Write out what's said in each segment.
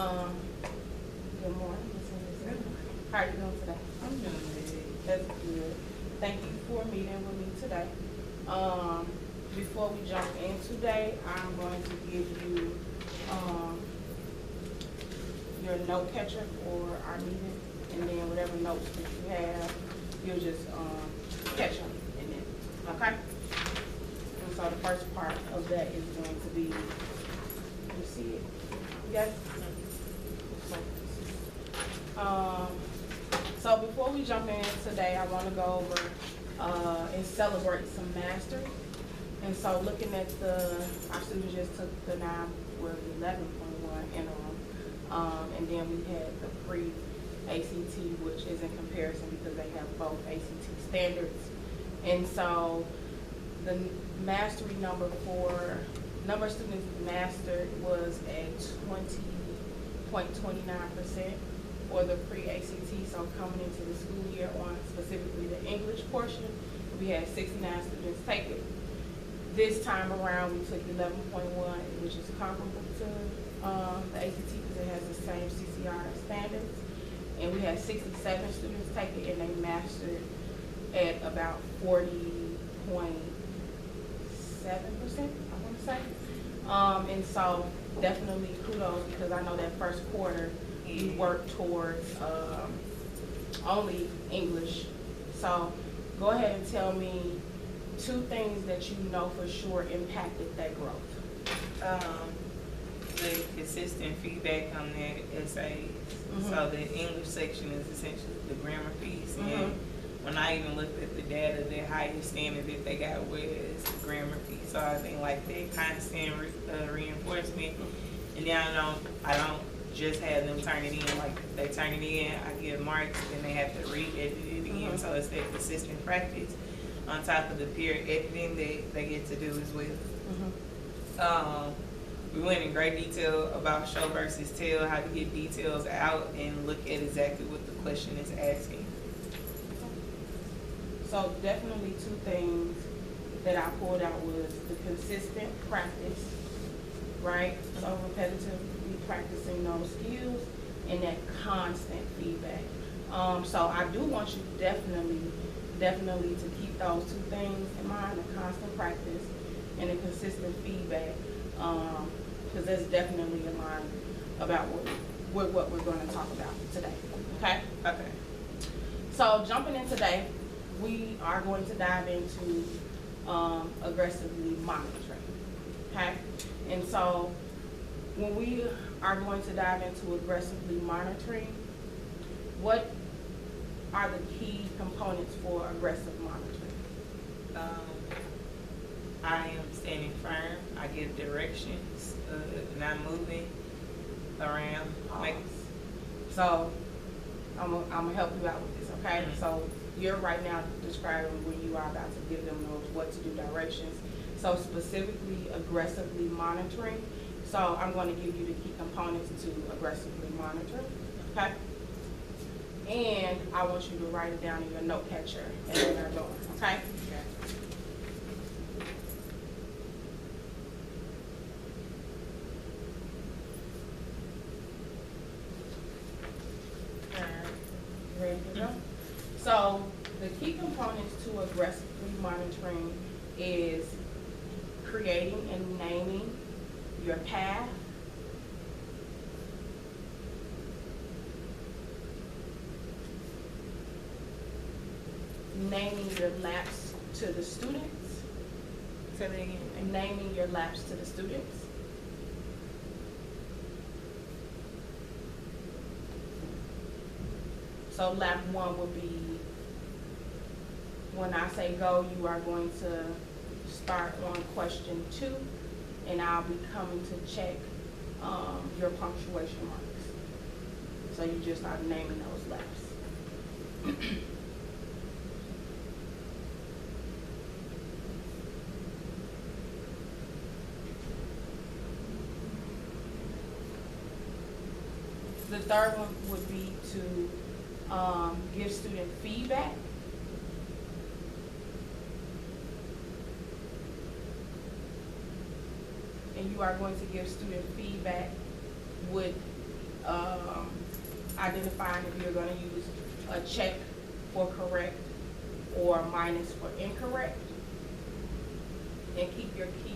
Um, Good morning, Ms. Henderson. How are you doing today? I'm doing good. That's good. Thank you for meeting with me today. Before we jump in today, I'm going to give you your note catcher for our meeting, and then whatever notes that you have, you'll just catch them in it. Okay? And so the first part of that is going to be, you see it? Yes? So before we jump in today, I want to go over and celebrate some mastery. And so looking at our students just took the 11.1 interim, and then we had the pre-ACT, which is in comparison because they have both ACT standards. And so the mastery number of students mastered was at 20.29% for the pre-ACT. So coming into the school year on specifically the English portion, we had 69 students take it. This time around, we took 11.1, which is comparable to the ACT because it has the same CCR standards. And we had 67 students take it, and they mastered at about 40.7%, I want to say. And so definitely kudos, because I know that first quarter you worked towards only English. So go ahead and tell me 2 things that you know for sure impacted that growth. The consistent feedback on their essays. So the English section is essentially the grammar piece. And when I even looked at the data, the highest standard that they got was the grammar piece. So I think like that constant reinforcement. And then I don't just have them turn it in. Like they turn it in, I give marks, and they have to re-edit it again. So it's that consistent practice on top of the peer editing that they get to do as well. We went in great detail about show versus tell, how to get details out and look at exactly what the question is asking. So definitely 2 things that I pulled out was the consistent practice, right? So repetitively practicing those skills and that constant feedback. So I do want you definitely to keep those 2 things in mind: the constant practice and the consistent feedback, because that's definitely in line about what we're going to talk about today. Okay? Okay. So jumping in today, we are going to dive into aggressively monitoring. Okay? And so when we are going to dive into aggressively monitoring, what are the key components for aggressive monitoring? I am standing firm. I give directions, not moving around. So I'm gonna help you out with this, okay? So you're right now describing when you are about to give them those what to do directions. So specifically aggressively monitoring. So I'm going to give you the key components to aggressively monitor, okay? And I want you to write it down in your note catcher as we are going, okay? Ready to go? So the key components to aggressively monitoring is creating and naming your path, naming your laps to the students, Say that again. and naming your laps to the students. So lap 1 would be, when I say go, you are going to start on question 2, and I'll be coming to check your punctuation marks. So you just start naming those laps. The third one would be to give student feedback. And you are going to give student feedback with identifying if you're gonna use a check for correct or minus for incorrect, and keep your key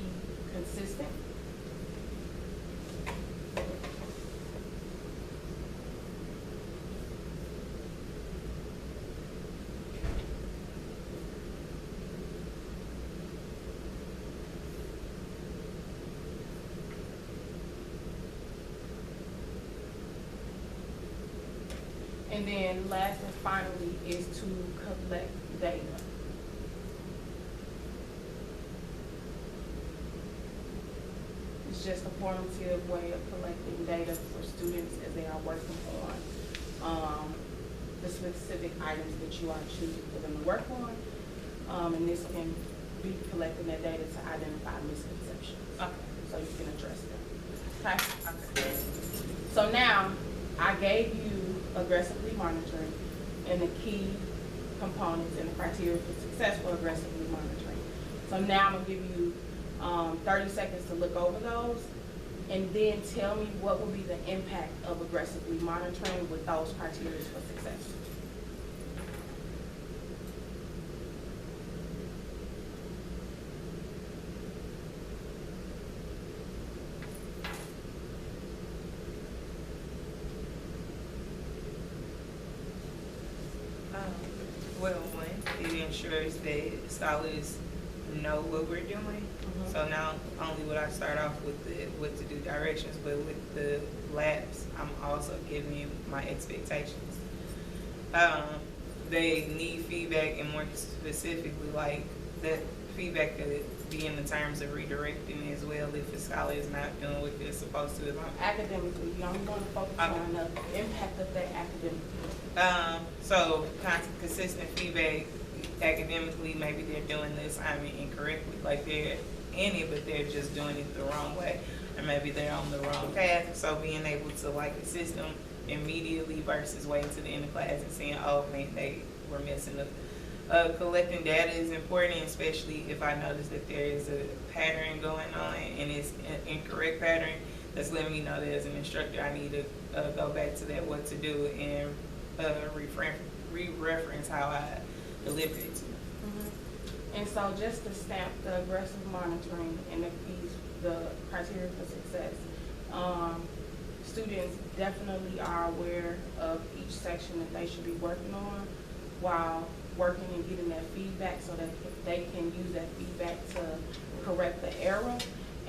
consistent. And then last and finally is to collect data. It's just a formative way of collecting data for students as they are working on the specific items that you are choosing for them to work on. And this can be collecting that data to identify misconceptions. Okay. So you can address them. Okay? Okay. So now, I gave you aggressively monitoring and the key components and the criteria for success for aggressively monitoring. So now I'm gonna give you 30 seconds to look over those, and then tell me what will be the impact of aggressively monitoring with those criteria for success. Well, one, it ensures that scholars know what we're doing. So not only would I start off with the what to do directions, but with the labs, I'm also giving you my expectations. They need feedback, and more specifically, like that feedback could be in the terms of redirecting as well if a scholar is not doing what they're supposed to. Academically, you only want to focus on the impact of that academically. So consistent feedback academically, maybe they're doing the assignment incorrectly, like they're in it, but they're just doing it the wrong way, or maybe they're on the wrong path. So being able to like assist them immediately versus waiting to the end of class and saying, oh man, they were messing up. Collecting data is important, especially if I notice that there is a pattern going on and it's an incorrect pattern. That's letting me know that as an instructor I need to go back to that what to do and re-reference how I delivered it to them. And so just to stamp the aggressive monitoring and the criteria for success, students definitely are aware of each section that they should be working on while working and getting that feedback so that they can use that feedback to correct the error.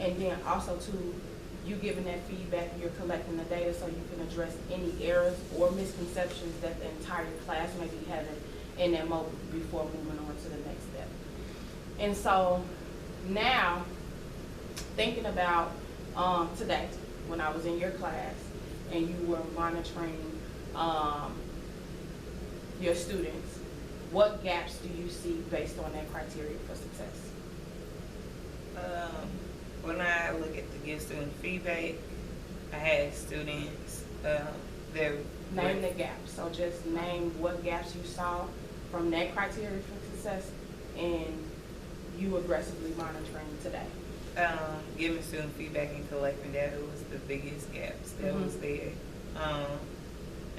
And then also too, you giving that feedback, you're collecting the data so you can address any errors or misconceptions that the entire class may be having in that moment before moving on to the next step. And so now, thinking about today, when I was in your class and you were monitoring your students, what gaps do you see based on that criteria for success? When I look at the give student feedback, I had students that name the gaps. So just name what gaps you saw from that criteria for success and you aggressively monitoring today. Giving student feedback and collecting data was the biggest gaps that was there.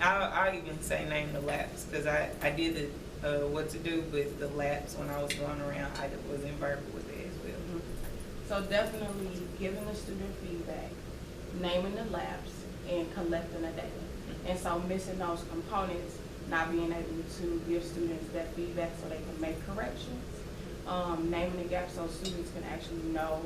I'll even say name the labs because I did what to do, but the labs when I was going around, I wasn't verbal with it as well. So definitely giving the student feedback, naming the labs, and collecting the data. And so missing those components, not being able to give students that feedback so they can make corrections, naming the gaps so students can actually know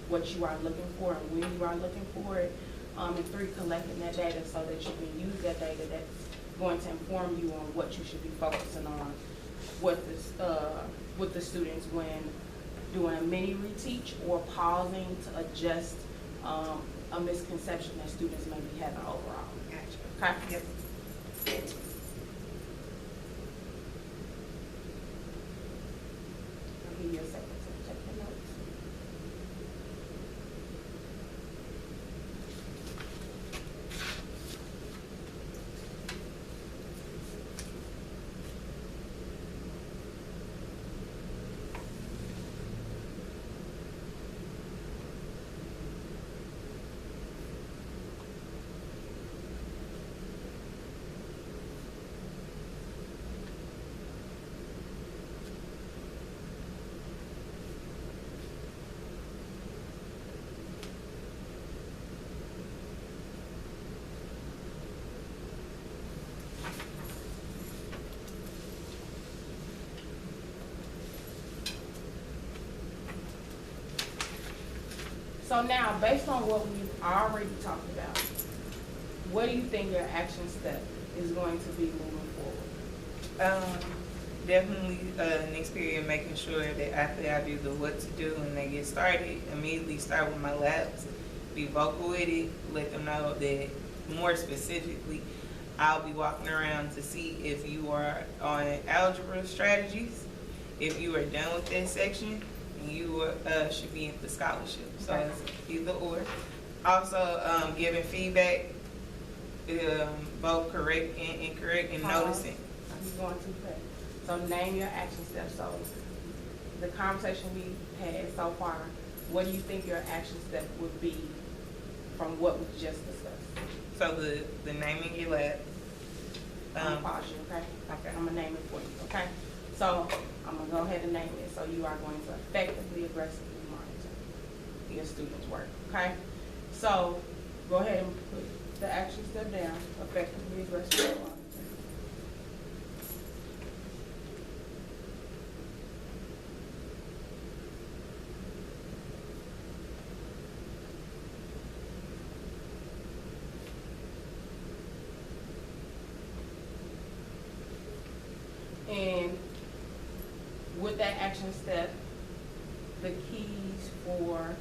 what you are looking for and when you are looking for it, and 3, collecting that data so that you can use that data that's going to inform you on what you should be focusing on with the students when doing a mini reteach or pausing to adjust a misconception that students may be having overall. Gotcha. Okay? Yep. I'll give you a second to check the notes. So now, based on what we've already talked about, what do you think your action step is going to be moving forward? Definitely next period, making sure that after I do the what to do and they get started, immediately start with my labs. Be vocal with it, let them know that more specifically, I'll be walking around to see if you are on algebra strategies, if you are done with that section, and you should be in the scholarship. So Okay. it's either or. Also, giving feedback, both correct and incorrect, and noticing. I'm going too fast. So name your action steps. So the conversation we had so far, what do you think your action step would be from what we just discussed? So the naming your lab. I'm gonna pause you, okay? Okay. I'm gonna name it for you, okay? So I'm gonna go ahead and name it. So you are going to effectively, aggressively monitor your students' work, okay? So go ahead and put the action step down, effectively, aggressively monitor. And with that action step, the keys for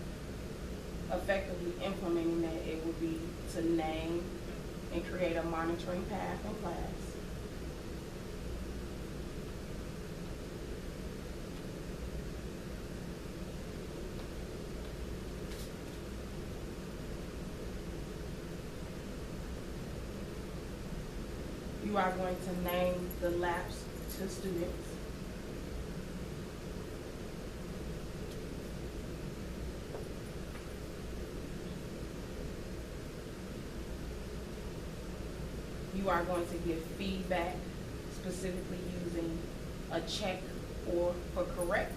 effectively implementing that, it would be to name and create a monitoring path in class. You are going to name the laps to students. You are going to give feedback, specifically using a check or for correct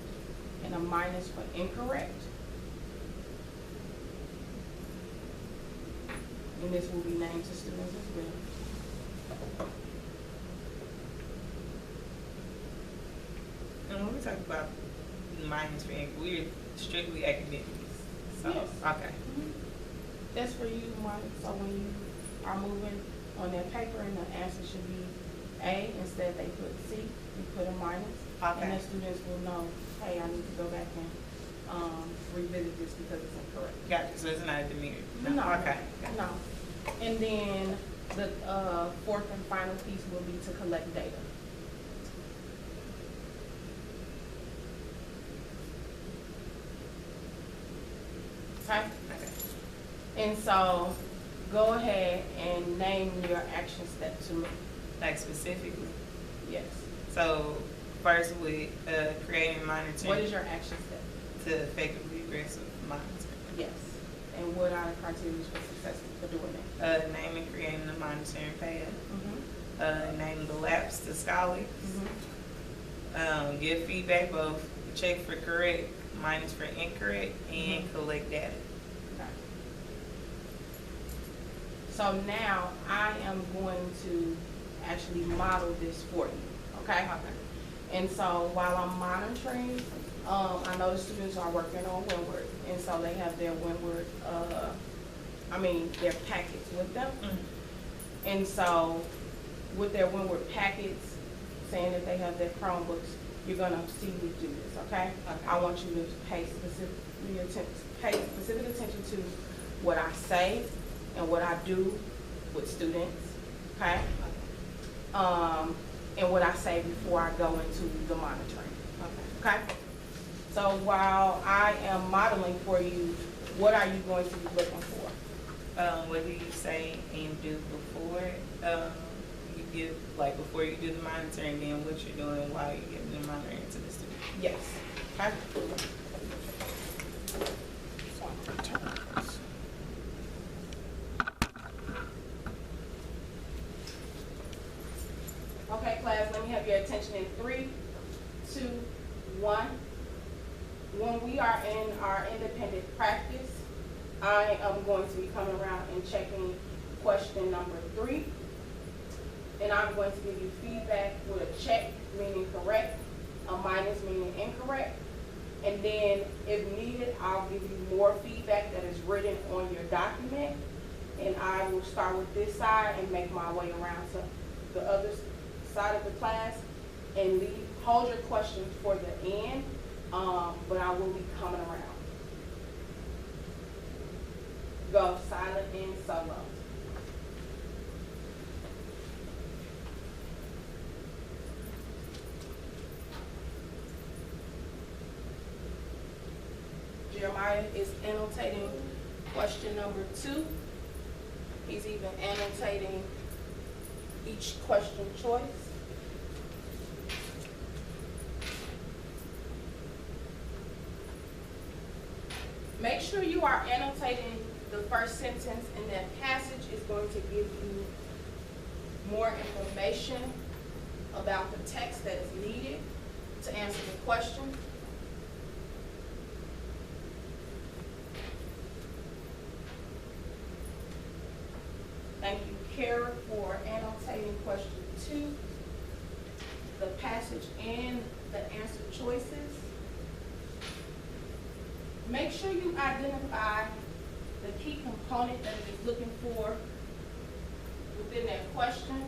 and a minus for incorrect. And this will be named to students as well. And when we talk about minus for ink, we're strictly academics. So, Yes. okay. That's for you, Monica. So when you are moving on that paper and the answer should be A, instead they put C, you put a minus. Okay. And the students will know, hey, I need to go back and revisit this because it's incorrect. Gotcha. So it's not a demerit. No. Okay. Gotcha. No. And then the fourth and final piece will be to collect data. Okay? Okay. And so go ahead and name your action step to me. Like specifically. Yes. So first with creating monitoring. What is your action step? To effectively aggressive monitoring. Yes. And what are the criteria for success for doing that? Naming, creating the monitoring path. Mm-hmm. Name the laps to scholars. Mm-hmm. Give feedback, both check for correct, minus for incorrect, and Mhm. collect data. Okay. So now I am going to actually model this for you, okay? And so while I'm monitoring, I know the students are working on Windward, and so they have their Windward, their packets with them. And so with their Windward packets, saying that they have their Chromebooks, you're gonna see me do this, okay? Okay. I want you to pay specific attention to what I say and what I do with students, okay? And what I say before I go into the monitoring, okay? So while I am modeling for you, what are you going to be looking for? What do you say and do before you give, like before you do the monitoring, then what you're doing while you're giving the monitoring to the student? Yes, okay? Okay, class, let me have your attention in 3, 2, 1. When we are in our independent practice, I am going to be coming around and checking question number 3. And I'm going to give you feedback with a check, meaning correct, a minus, meaning incorrect. And then if needed, I'll give you more feedback that is written on your document. And I will start with this side and make my way around to the other side of the class and hold your questions for the end, but I will be coming around. Go silent and solo. Jeremiah is annotating question number 2. He's even annotating each question choice. Make sure you are annotating the first sentence, and that passage is going to give you more information about the text that is needed to answer the question. Thank you, Kara, for annotating question 2, the passage and the answer choices. Make sure you identify the key component that it is looking for within that question.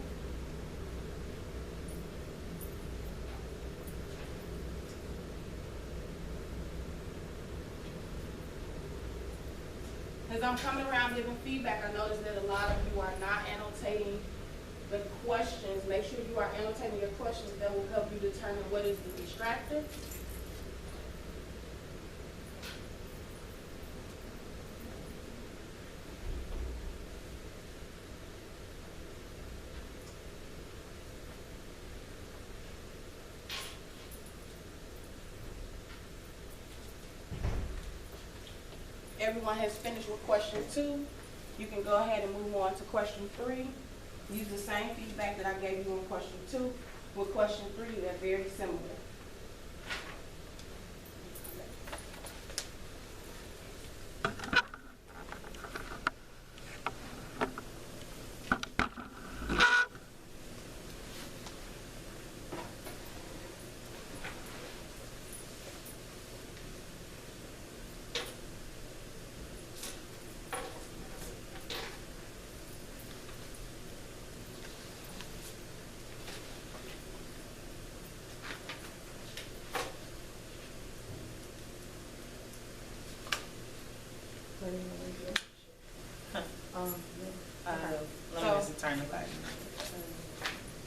As I'm coming around giving feedback, I notice that a lot of you are not annotating the questions. Make sure you are annotating your questions. That will help you determine what is the distractor. Everyone has finished with question 2. You can go ahead and move on to question 3. Use the same feedback that I gave you on question 2 with question 3. They're very similar.